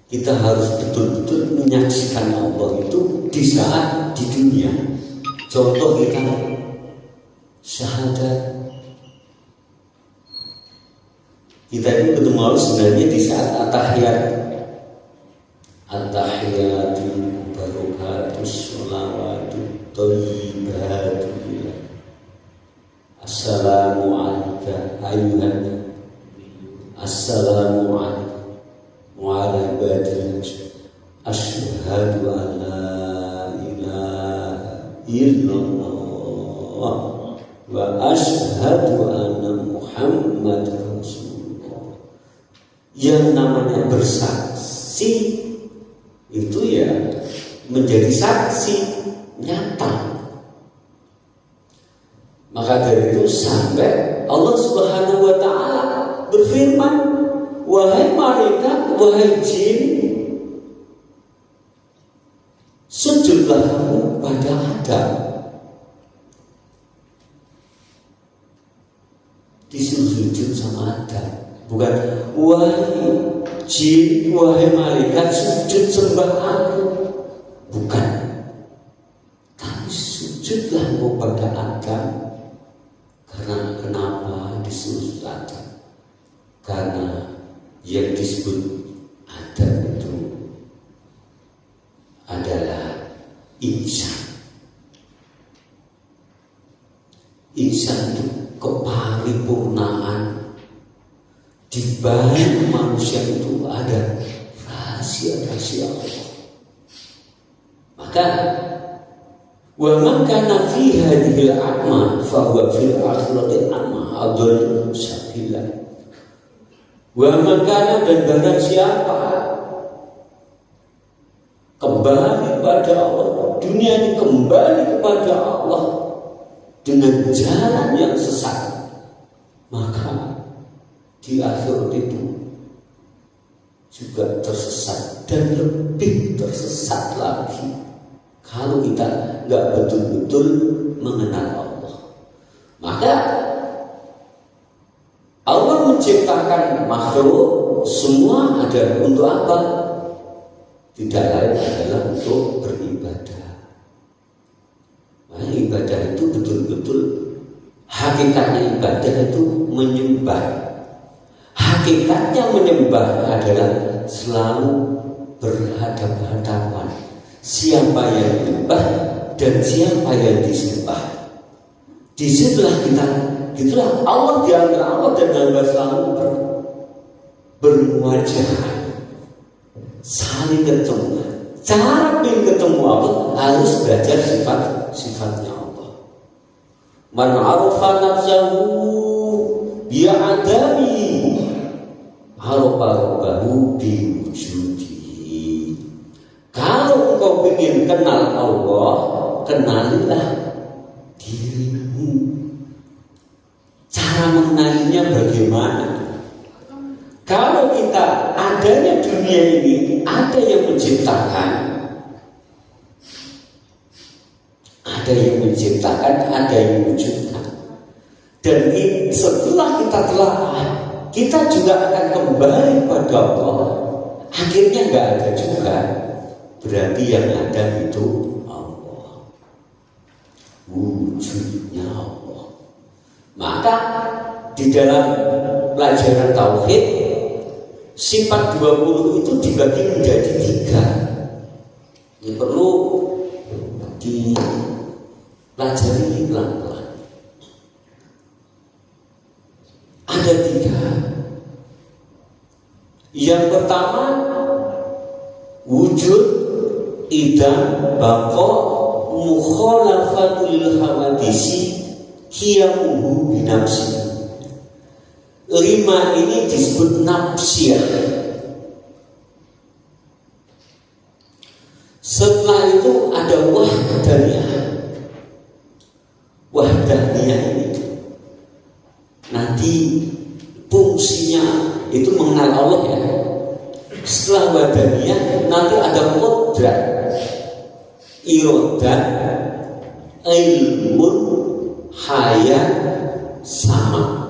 Kita harus betul-betul menyaksikan Allah itu di saat di dunia. Contoh kita syahadat. Kita ini ketemu Allah sebenarnya di saat at-tahiyat. At-tahiyatu barokatus sholawatu thayyibatu. Assalamu alayka ayyuhan. Assalamu alayka wa ala ibadillah. Asyhadu an la ilaha illallah wa asyhadu anna Muhammadar Rasulullah. Yang namanya bersaksi itu ya menjadi saksi nyata. Maka dari itu sampai Allah Subhanahu wa ta'ala berfirman, wahai malaikat, wahai jin, sujudlah kamu pada Adam. Disuruh sujud sama Adam. Bukan wahai jin, wahai malaikat, sujud sembah aku. Bukan. Tapi sujudlah kamu pada Adam. Karena kenapa disuruh Adam? Karena yang disebut Adam itu adalah insan. Insan itu keparipurnaan. Di balik manusia itu ada rahasia-rahasia Allah. Maka wa man kana fi hadhil a'ma fa huwa fil akhirati a'ma adallu sabila. Wa man kana, dan barang siapa kembali pada Allah, dunia ini kembali kepada Allah dengan jalan yang sesat, maka di akhirat itu juga tersesat dan lebih tersesat lagi kalau kita nggak betul-betul mengenal Allah. Maka Allah menciptakan makhluk semua ada untuk apa? Tidak lain adalah untuk beribadah. Nah, ibadah itu betul-betul hakikatnya ibadah itu menyembah. Hakikatnya menyembah adalah selalu berhadapan-hadapan. Siapa yang menyembah dan siapa yang disembah. Disitulah kita, itulah Allah di antara Allah dan hamba selalu bermuajah, saling ketemu. Cara ketemu Allah harus belajar sifat-sifatnya Allah. Man arafa nafsahu bi'adami arafa rabbahu biwujudi. Kalau engkau ingin kenal Allah, kenalilah dirimu. Cara mengenalinya bagaimana? Kalau kita adanya dunia ini, ada yang menciptakan, ada yang mewujudkan. Dan setelah kita telah, kita juga akan kembali pada Allah. Akhirnya nggak ada juga. Berarti yang ada itu Allah, wujudnya Allah. Maka di dalam pelajaran tauhid, sifat 20 itu dibagi menjadi 3. Ini perlu dipelajari pelan-pelan. Ada 3. Yang pertama, wujud idam baqa mukhalafatul hawadisi qiyamuhu binafsi. 5 ini disebut nafsiyah. Setelah itu ada wahdaniyah. Wahdaniyah ini nanti fungsinya itu mengenal Allah ya. Setelah wahdaniyah nanti ada qudrat, iradah, ilmun, hayat, sama,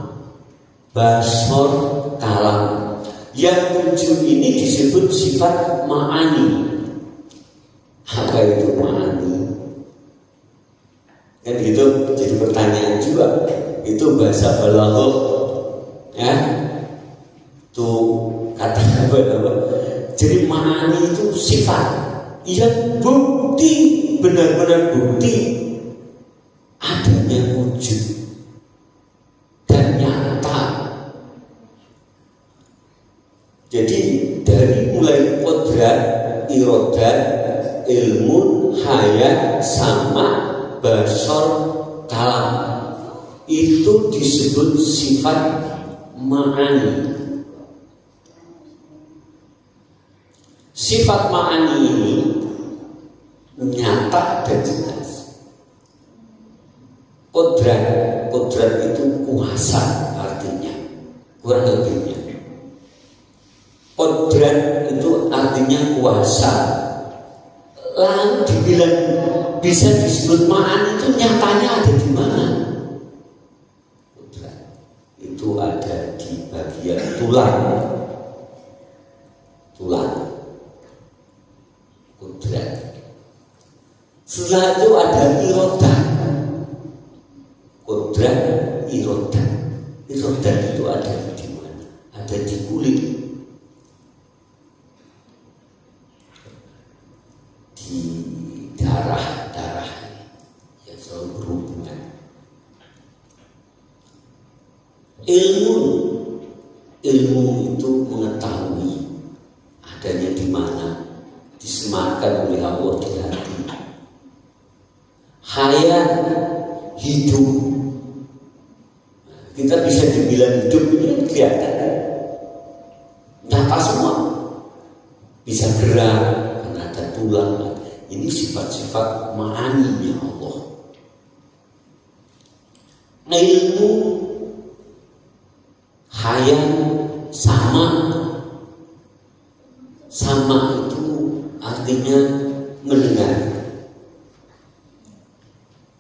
basor, kalam. Yang tujuh ini disebut sifat ma'ani. Apa itu ma'ani? Kan gitu, jadi pertanyaan juga. Itu bahasa balaghah, ya. Tuh kata apa? Jadi ma'ani itu sifat yang bukti, benar-benar bukti adanya wujud dan nyata. Jadi dari mulai kodrat, irodat, ilmu, hayat, sama, basor, kalam, itu disebut sifat ma'ani. Sifat ma'ani ini nyata dan jelas. Kodrat itu kuasa artinya, kurang lebihnya. Kodrat itu artinya kuasa. Lalu dibilang bisa disebut ma'ani itu nyatanya ada di mana? Kodrat itu ada di bagian tulang. Kodrat. Setelah itu ada irodah. Kodrat, irodah. Irodah itu ada di mana? Ada di kulit. Di darah yang selalu berhubungan. Ilmu itu mengetahui adanya di mana, disematkan oleh Allah di hati. Hayat, hidup. Kita bisa dibilang hidup ini kelihatan, nyata semua. Bisa gerak karena ada tulang. Ini sifat-sifat ma'aninya Allah. Ilmu, hayat, sama itu artinya mendengar.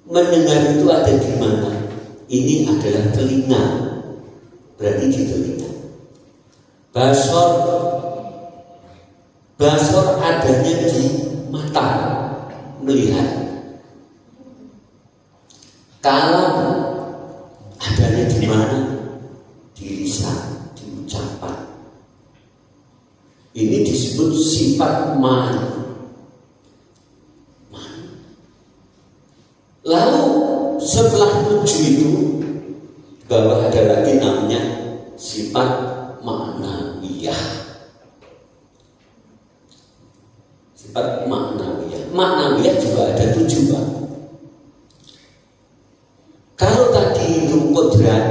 Mendengar itu ada di mana? Ini adalah telinga, berarti di telinga. Basor adanya di mata, melihat. Kalam adanya di mana? Di lisan, di ucapan. Ini disebut sifat ma'ani. Lalu setelah tujuh itu bahwa ada lagi namanya sifat ma'nawiyah. Sifat ma'nawiyah. Ma'nawiyah juga ada tujuh, Pak. Kalau tadi itu kodrat,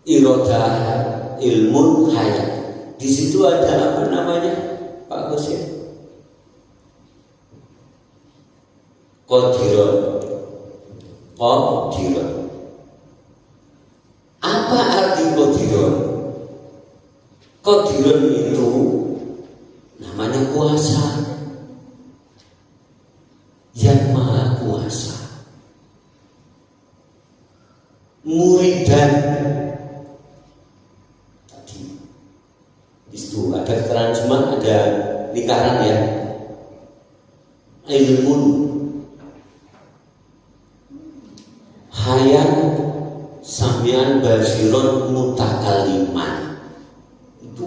irodah, ilmu, hayat. Di situ ada apa namanya, Pak Gus ya? Qadiron. Apa arti qadiron? Qadiron itu namanya kuasa, yang maha kuasa. Muridan. Tadi itu ada keterangan semua, ada lingkaran ya. Ilmu, hayat, samian, basiron, mutakaliman. Itu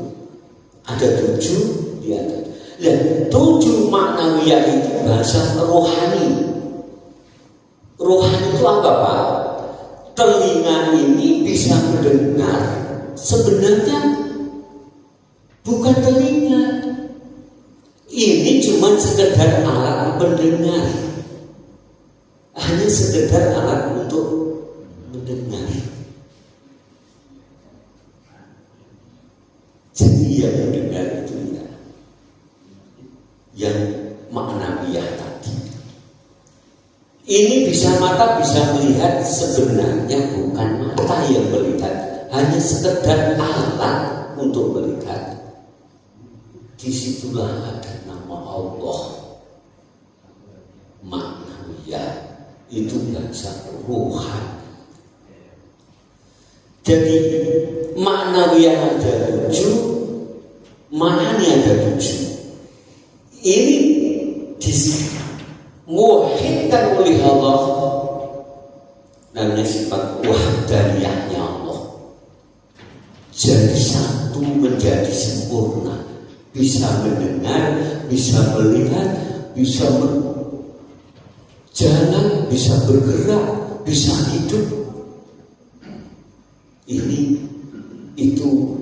ada tujuh di atas. Dan tujuh maknawiyah itu bahasa rohani. Rohani itu apa, Pak? Telinga ini bisa mendengar. Sebenarnya bukan telinga. Ini cuma sekedar alat pendengar. Hanya sekedar alat untuk mendengar. Jadi yang mendengar itu ya, yang maknawiyah tadi. Ini bisa mata bisa melihat, sebenarnya bukan mata yang melihat, hanya sekedar alat untuk melihat. Disitulah ada nama Allah maknawiyah. Itu bahasa rohani. Jadi maknawi yang ada 7, maknanya ada 7. Ini dimuwahhidkan oleh Allah, namanya sifat wahdaniyahnya Allah. Jadi satu, menjadi sempurna, bisa mendengar, bisa melihat, bisa berjalan, bisa bergerak, bisa hidup. Itu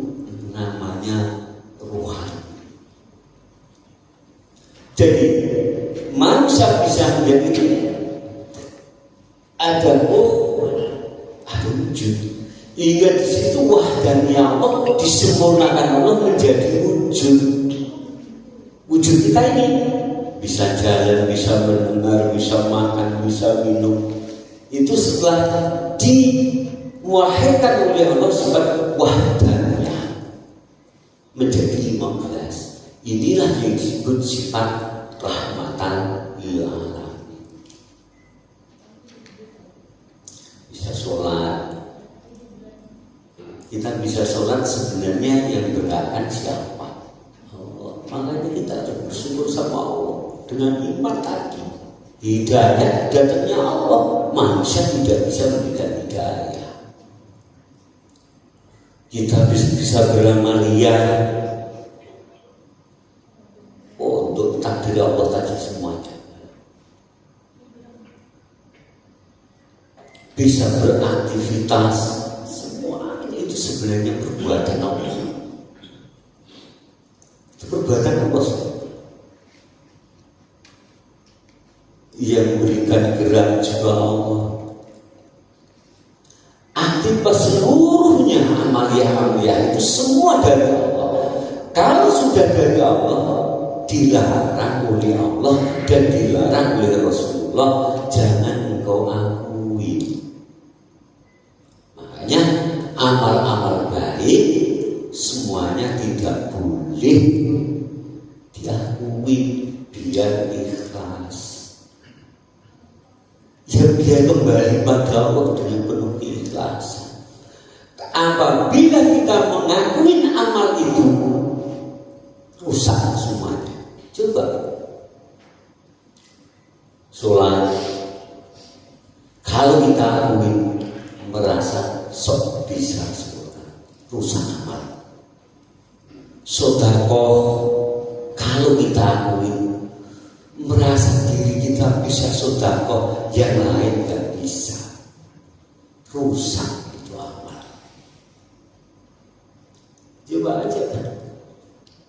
namanya rohani. Jadi manusia bisa menjadi ada wujud. Hingga di situ wahdaniyah Allah disempurnakan Allah menjadi wujud. Wujud kita ini bisa jalan, bisa mendengar, bisa makan, bisa minum. Itu setelah dimuwahhidkan oleh Allah sifat wahdaniyah menjadi 15. Inilah yang disebut sifat rahmatan lil alamin. Bisa sholat. Kita bisa sholat sebenarnya yang berangkat siapa? Allah. Makanya kita harus bersyukur sama Allah dengan iman tadi. Hidayah datangnya Allah. Manusia tidak bisa memberikan hidayah. Kita bisa beramalia untuk takdir Allah tadi semuanya. Bisa beraktivitas. Sebenarnya perbuatan Allah. Itu perbuatan Allah. Yang memberikan gerak juga Allah. Aktivitas seluruhnya amaliyah itu semua dari Allah. Kalau sudah dari Allah, dilarang oleh Allah dan dilarang oleh Rasulullah, jangan engkau akui. Makanya amal-amal baik semuanya tidak boleh diakui, biar ikhlas. Ya biar kembali pada Allah dengan penuh keikhlasan. Apabila kita mengakui amal itu, rusak semuanya. Coba sholat, kalau kita akui merasa sok bisa sempurna, rusak amal. Sedekah, kalau kita akui merasa diri kita bisa sedekah, yang lain gak bisa, rusak itu amal. Coba aja,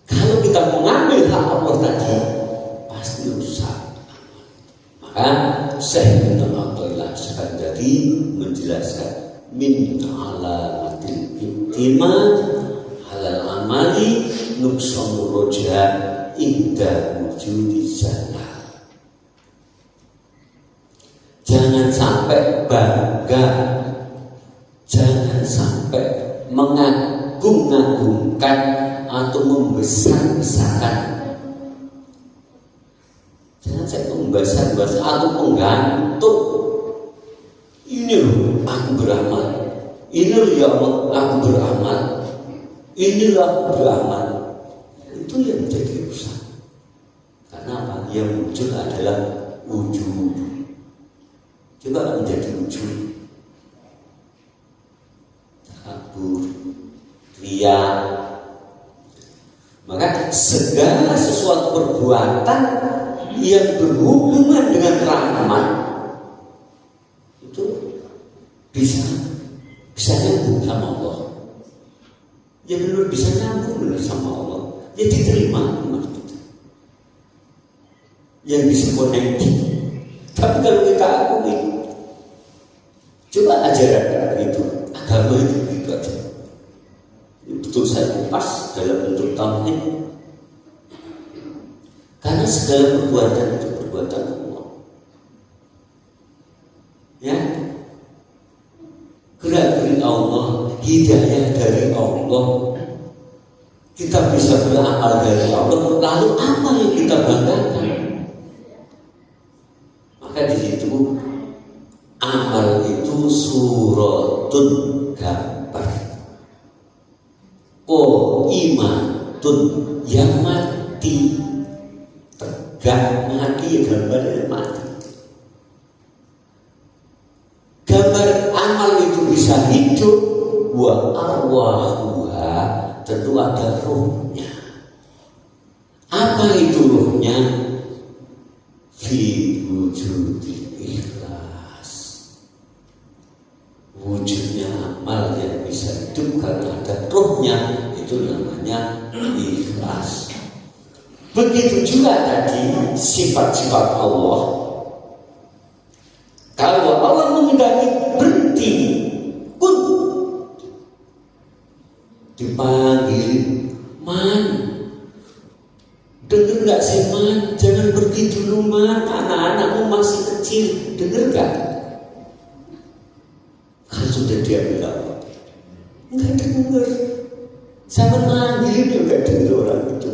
kalau kita mengambil hak Allah tadi, pasti rusak amal. Maka Syekh Ibnu Athaillah Iskandari menjelaskan min alamatil intimad halal amali nuqsanur roja inda wujudi zalal. Jangan sampai bangga, jangan sampai mengagung-agungkan atau membesar-besarkan. Jangan sampai membesar-besarkan atau menggantung. Ini loh aku beramal, ini loh ya Allah aku beramal, inilah aku beramal. Itu yang menjadi rusak. Karena apa? Yang muncul adalah wujud. Coba menjadi wujud, takabur, riya. Maka segala sesuatu perbuatan yang berhubungan dengan rahmat itu bisa nyambung sama Allah. Ya benar bisa nyambung benar sama Allah. Ya diterima iman kita. Yang bisa connecting. Tapi kalau kita akui, coba ajaran itu, agama itu gitu aja. Betul saya kupas dalam bentuk tauhid. Karena segala perbuatan itu perbuatan Allah. Ya, gerak dari Allah, hidayah dari Allah. Kita bisa beramal dari Allah. Lalu apa yang kita banggakan? Maka di situ amal itu suratun gambar. jimatun yang mati, tegak mati, gambarnya mati. Gambar amal itu bisa hidup, wa arwahuha, tentu ada ruhnya. Apa itu ruhnya? Fi wujudil ikhlas. Wujudnya amal yang bisa hidup karena ada ruhnya, itu namanya ikhlas. Begitu juga tadi sifat-sifat Allah. Kalau Allah menghendaki berhenti pun dipanggil, man, dengar gak sih man, jangan pergi dulu man, anak-anakmu masih kecil, dengar gak? Kan sudah dia bilang, enggak dengar, sama manggil juga dengar orang itu.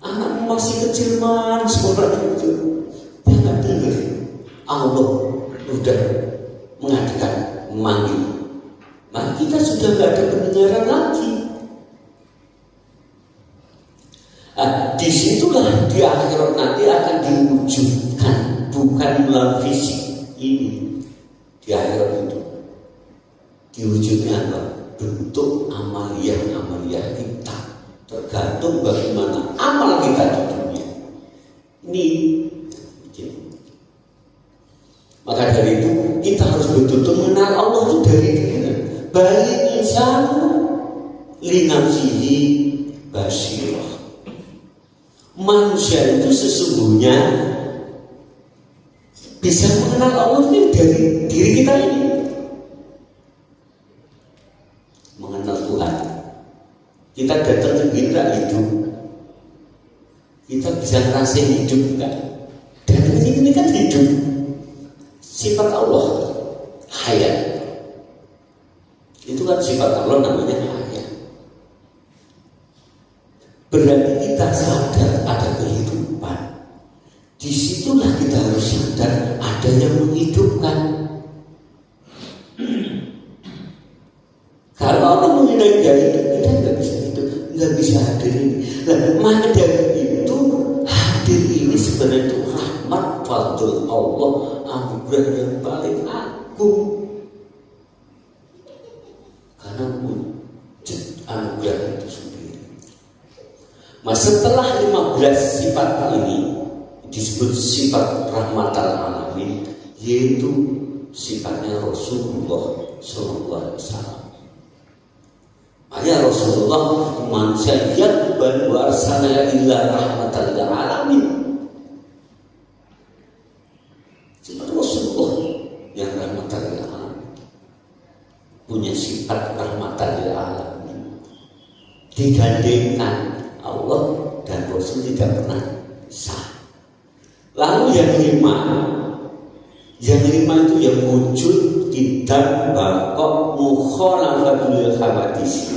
Anakmu masih kecil man, suara itu, dia gak dengar. Allah sudah mengatakan memanggil, maka kita sudah tidak ada pendengaran lagi. Disitulah di akhirat nanti akan diwujudkan, bukan melalui fisik ini. Di akhirat itu diwujudkan bentuk amaliyah kita, tergantung bagaimana amal kita di dunia ini. Maka dari itu kita harus betul-betul mengenal Allah itu dari diri. Balik insan li nafsihi basirah. Manusia itu sesungguhnya bisa mengenal Allah itu dari diri kita ini. Mengenal Tuhan. Kita datang ke kita hidup. Kita bisa ngerasain hidup enggak? Dan ini kan hidup. Sifat Allah hayat. Itu kan sifat Allah namanya hayat. Berarti kita sadar ada kehidupan. Disitulah kita harus sadar ada yang menghidupkan. Kalau Allah menghidupkan hidup, kita nggak bisa hidup, nggak bisa hadir ini. Nah, maka dari itu hadir ini sebenarnya itu rahmat fadl Allah, anugerah yang paling agung. Karena wujud anugerah itu sendiri. Nah, setelah 15 sifat ini disebut sifat rahmatal alamin, yaitu sifatnya Rasulullah Sallallahu Alaihi Wasallam. Ayat Rasulullah manusia yang baru arsalna illa rahmatal alamin. Sifat Rasulullah yang rahmatal alamin, punya sifat rahmatal alamin. Digandengkan Allah dan Rasul tidak pernah sah. Lalu yang lima itu yang wujud tidak bakok mukhalafatul khawadis,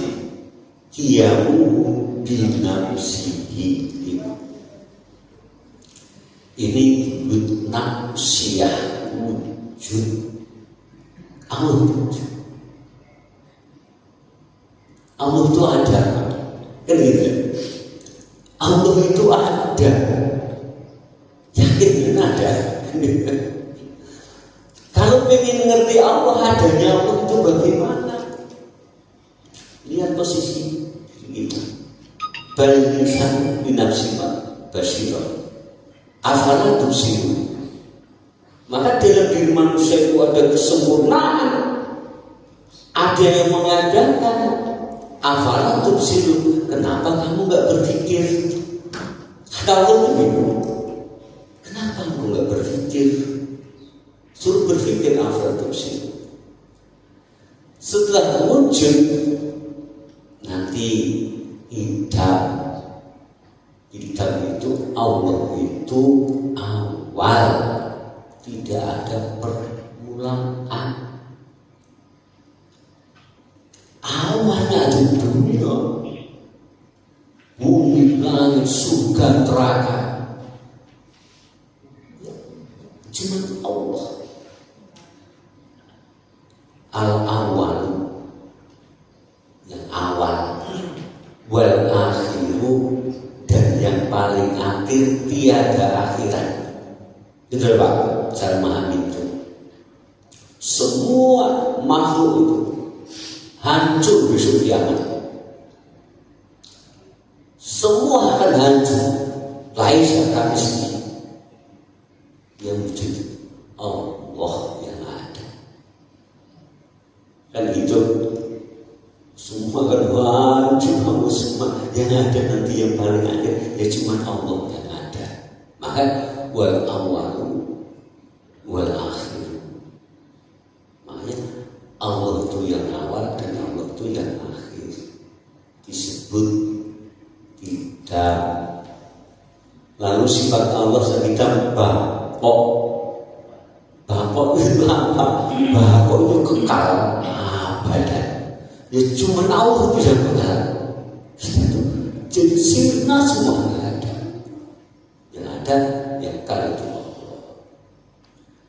kiamu binafsihi. Ini nafsiyah wujud. Allah itu ada, kan gitu. Allah itu ada. Yakin kan ada. Kalau pengen ngerti Allah adanya Allah itu bagaimana? Lihat posisi kita. Bal insan binafsi basirah. Afala tusiru. Maka dalam diri manusia itu ada kesempurnaan. Ada yang mengadakan. Afala tusiru. Kenapa kamu nggak berpikir? Kata Allah itu bingung. Kenapa kamu nggak berpikir? Suruh berpikir aflatopsi. Setelah wujud nanti hitam itu Allah itu awal, tidak ada permulaan. Awalnya di dunia, bumi, langit, surga, neraka, cuma Allah. Al-awal, yang awal, akhir tiada akhirat. Betul Pak, cara memahami itu. Semua makhluk itu hancur besok kiamat. Semua akan hancur. Laisa kamitslihi yang wujud Allah yang ada. Kan gitu. Semua kan hancur, semua yang ada nanti yang paling akhir ya cuma Allah yang ada. Maka wal awalu wal akhir. Makanya Allah itu yang awal dan Allah itu yang akhir. Disebut tidak. Lalu sifat Allah kita bapok. Bapok itu apa? Bapok itu kekal abadi. Ya cuma Allah bisa kekal. Jadi sirna semua yang ada. Yang ada yang kekal itu Allah.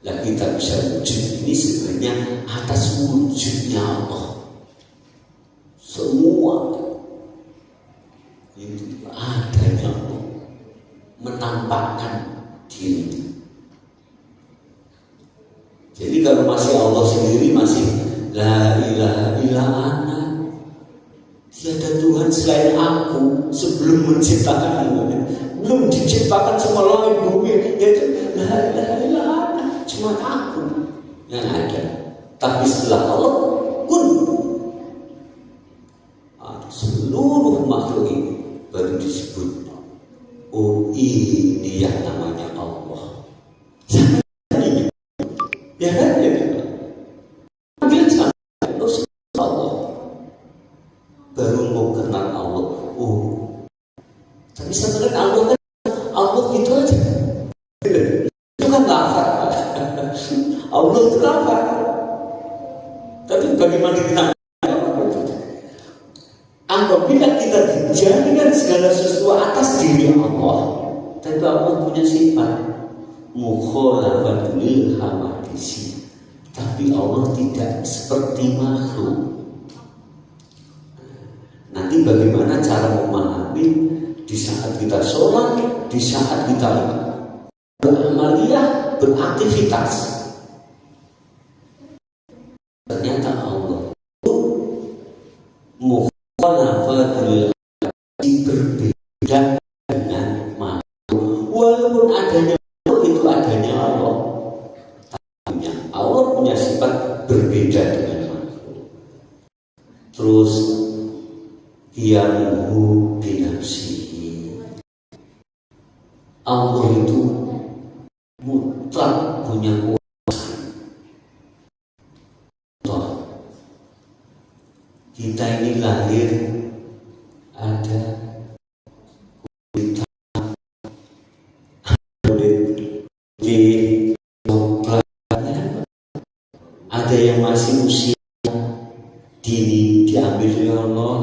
Nah kita bisa wujud ini sebenarnya atas wujudnya Allah. Semua itu adanya Allah menampakkan diri. Jadi kalau masih Allah sendiri masih la ilaha illa ana, tiada Tuhan selain aku sebelum menciptakan dunia, belum diciptakan semua langit bumi, yaitu la ilaha illa ana, cuma aku yang ada. Tapi setelah Allah pun seluruh makhluk ini baru disebut oh ini yang namanya Allah. Ya kan ya Allah baru mau kenal Allah. Oh tapi sebenarnya Allah gitu aja. Itu kan lafaz. Allah itu lafaz. Tapi bagaimana kita apabila kita dijadikan segala sesuatu atas diri Allah, tapi Allah punya sifat mukhalafatul hawadisi. Tapi Allah tidak seperti makhluk. Nanti bagaimana cara memahami di saat kita sholat, di saat kita beramaliyah, beraktivitas. Ternyata Allah mukhalafatul berbeda dengan makhluk. Walaupun adanya makhluk itu adanya Allah. Allah punya sifat berbeda dengan makhluk. Terus qiyamuhu binafsihi. Allah itu mutlak punya kuasa. Kita ini lahir ada kulit putih, ada yang masih usia dini diambil oleh Allah,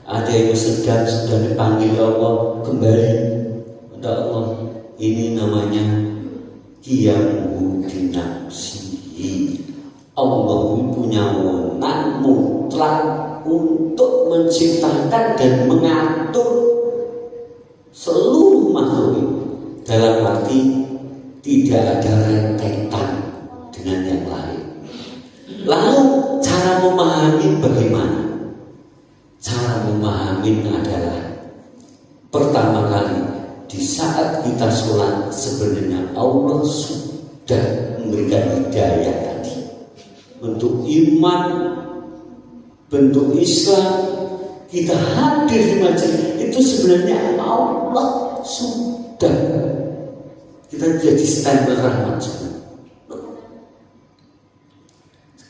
ada yang sedang sudah dipanggil Allah kembali kepada Allah. Ini namanya qiyamuhu binafsihi. Allah punya wewenang mutlak untuk menciptakan dan mengatur seluruh makhluk ini. Dalam arti tidak ada rentetan dengan yang lain. Lalu cara memahami bagaimana? Cara memahami adalah pertama kali di saat kita sholat sebenarnya Allah sudah memberikan hidayah tadi. Bentuk iman, bentuk Islam, kita hadir di majelis itu sebenarnya Allah sudah. Kita jadi stempel rahmat sebenarnya.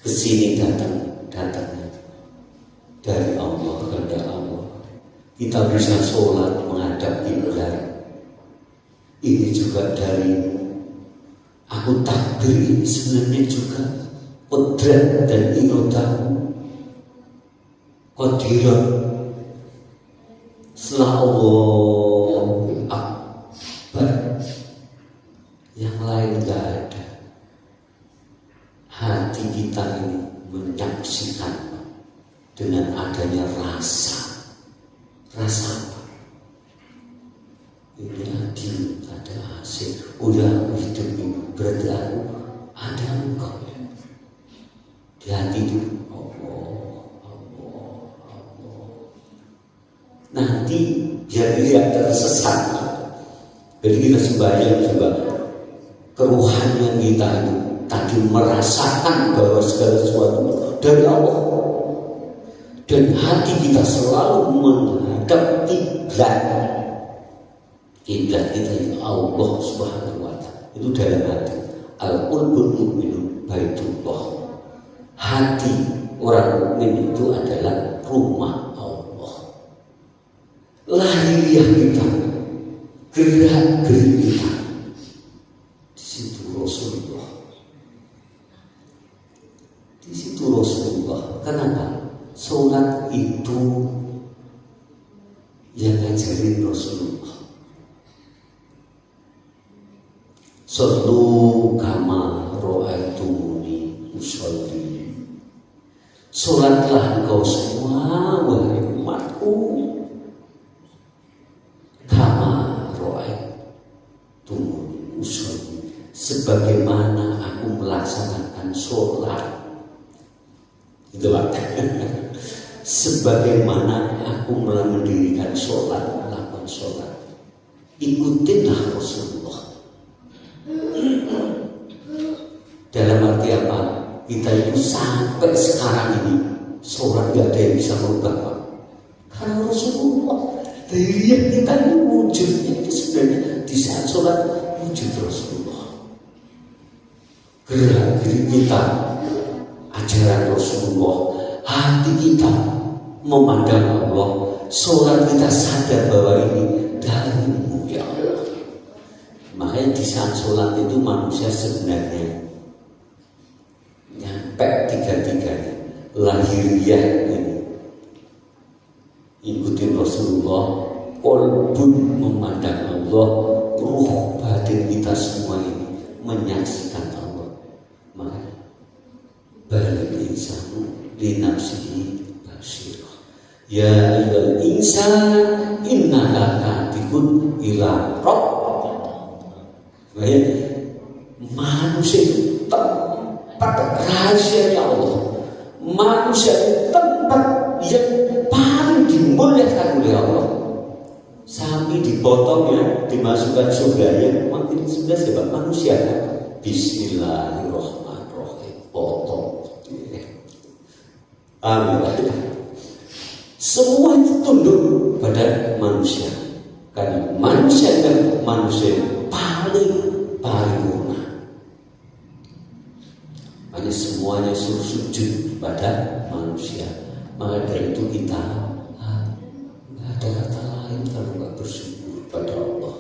Kesini datangnya dari Allah kepada Allah. Kita bisa sholat menghadap kiblat. Ini juga dari aku takbir ini sebenarnya juga qudrat dan irodahu qadiran. Setelah Allah Akbar yang lain gak ada. Hati kita ini menyaksikan dengan adanya rasa apa? Ini adil. ada AC. Oh ya, aku hidup ini berarti aku ada engkau ya. Di hati itu Allah. Nanti biar tidak tersesat. Jadi kita sembahyang juga keruhanian kita itu tadi merasakan bahwa segala sesuatu dari Allah. Dan hati kita selalu menghadap kiblat. Kiblat kita itu Allah Subhanahu wa Ta'ala. Itu dalam hati. Al-qulbul mu'minu baitullah. Hati orang mukmin itu adalah rumah Allah. Lahiriah kita, gerak-gerik kita, di situ Rasulullah. Di situ Rasulullah. Kenapa? Sholat itu yang ngajarin Rasulullah. Sallu kama ra'aitumuni usolli. Sholatlah engkau semua wahai umatku kama ra'aitumuni usolli, sebagaimana aku melaksanakan sholat. Itu artinya sebagaimana aku mendirikan sholat, melakukan sholat. Ikutinlah Rasulullah. Dalam arti apa? Kita itu sampai sekarang ini sholat gak ada yang bisa merubah Pak. Karena Rasulullah. Dari yang kita ini wujudnya itu sebenarnya di saat sholat wujud Rasulullah. Gerak-gerik kita, ajaran Rasulullah, hati kita memandang Allah, sholat kita sadar bahwa ini darimu ya Allah. Makanya di saat sholat itu manusia sebenarnya nyampe tiga-tiganya. Lahiriah ini ikutin Rasulullah, qalbun memandang Allah, ruh batin kita semua ini menyaksikan Allah. Makanya balik insanu li nafsihi basirah. Ya ayyuhal insan innaka kadihun ila rabbik. Manusia itu tempat rahasianya Allah. Manusia itu tempat yang paling dimuliakan oleh Allah. Sapi dipotong ya, dimasukkan surganya, makin sudah siapa manusia kan? Bismillahirrahmanirrahim. Potong. Amin. Semua itu tunduk pada manusia. Karena manusia dan manusia paling paripurna. Hanya semuanya suruh sujud pada manusia. Maka dari itu kita nggak ada kata lain kalau nggak bersyukur pada Allah.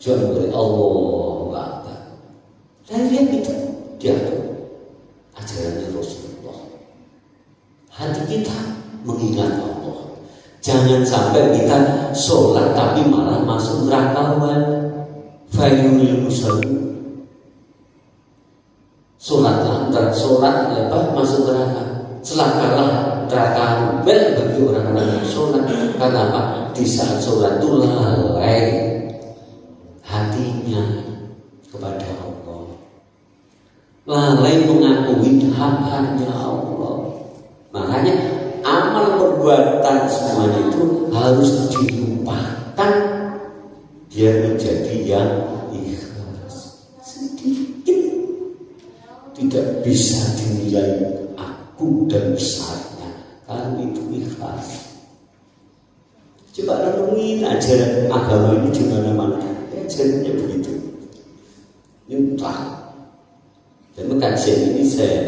Jangan dari Allah nggak ada. Dan lihat itu dia ajarannya Rasulullah. Hati kita mengingat Allah. Jangan sampai kita sholat tapi malah masuk neraka. Fayunil musallin. Sholatlah, sholat apa masuk neraka. Celakalah neraka bagi orang-orang yang sholat. Karena apa? Di saat sholat itu lalai hatinya kepada Allah. Lalai mengakui hak-haknya Allah. Makanya amal perbuatan semuanya itu harus dilupakan. Dia menjadi yang ikhlas. Sedikit tidak bisa dinilai aku dan besarnya. Kalau itu ikhlas. Coba renungin ajaran agama ini di mana-mana. Ajarannya begitu. Mutlak. Dan kajian ini saya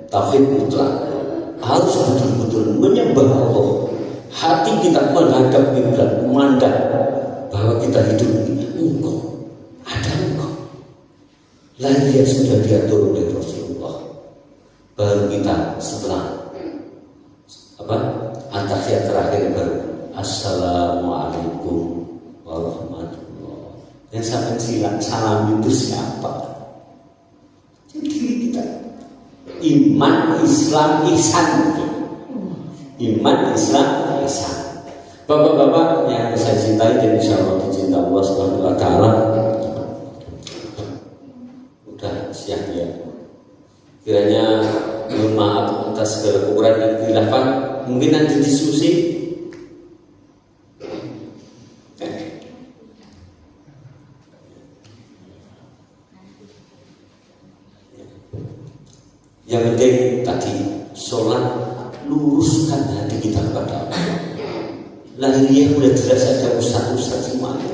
tauhid mutlak. Harus betul-betul menyembah Allah. Hati kita menghadap kiblat, memandang bahwa kita hidup ini engkau, ada engkau. Lain yang sudah diatur oleh Rasulullah. Baru kita setelah at-tahiyat terakhir baru Assalamualaikum warahmatullahi. Yang sampai silang salam itu siapa? Jadi kita iman, Islam, ihsan. Iman, Islam, ihsan. Bapak-bapak yang saya cintai dan insya Allah dicinta Allah Subhanahu wa Ta'ala, udah siap ya. Kiranya mohon maaf atas segala kekurangan dan khilafan. Mungkin nanti diskusi. Yang penting tadi sholat, luruskan hati kita kepada Allah. Lahirnya udah jelas ada ustaz-ustaz semuanya,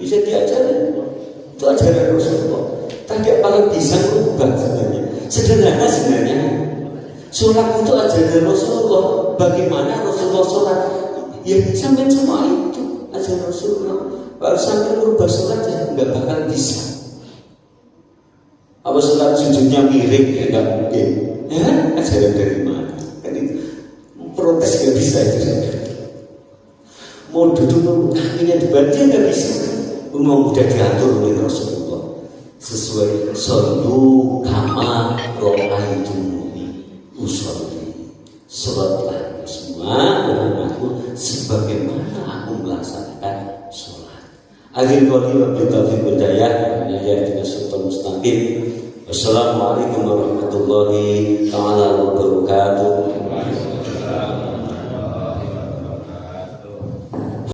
bisa diajarin. Itu ajaran Rasulullah. Tapi apakah bisa berubah sebenarnya? Sederhana sebenarnya. Sholat itu ajaran Rasulullah. Bagaimana Rasulullah sholat? Ya sampai semua itu ajaran Rasulullah. Kalau sampai merubah sholat ya nggak bakal bisa. Apa sholat sujudnya miring ya nggak mungkin. Ya ajaran dari mana? Kan itu protes nggak bisa itu. Mau duduk kakinya dibanting nggak bisa. Mau udah diatur oleh Rasulullah sesuai sallu kama ra'aitumuni usolli. Sholatlah semua aku sebagaimana aku melaksanakan sholat. Akhir qali wa bitaufiq hidayah ya dengan sultan mustaqim. Wassalamualaikum warahmatullahi taala wabarakatuh.